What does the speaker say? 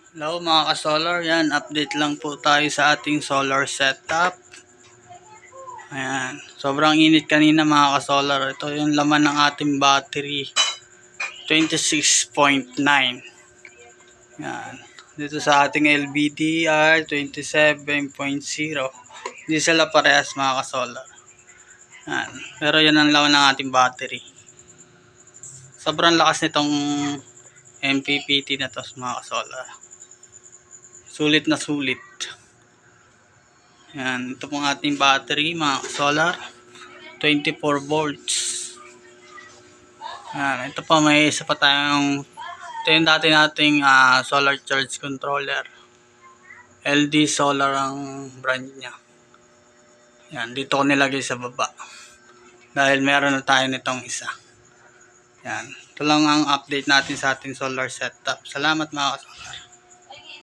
Hello mga ka-solar, yan, update lang po tayo sa ating solar setup. Ayan, sobrang init kanina mga ka-solar. Ito yung laman ng ating battery, 26.9. Yan, dito sa ating LBDR, 27.0. Hindi sila parehas mga ka-solar. Yan, pero yan ang laman ng ating battery. Sobrang lakas nitong MPPT na to mga ka-solar. Sulit na sulit. Yan, ito pong ating battery mga solar, 24 volts. Yan, ito pa may isa pa tayong, ito yung dati nating solar charge controller. LD Solar ang brand niya. Yan, dito ko nilagay sa baba. Dahil meron na tayo nitong isa. Yan, ito lang ang update natin sa ating solar setup. Salamat mga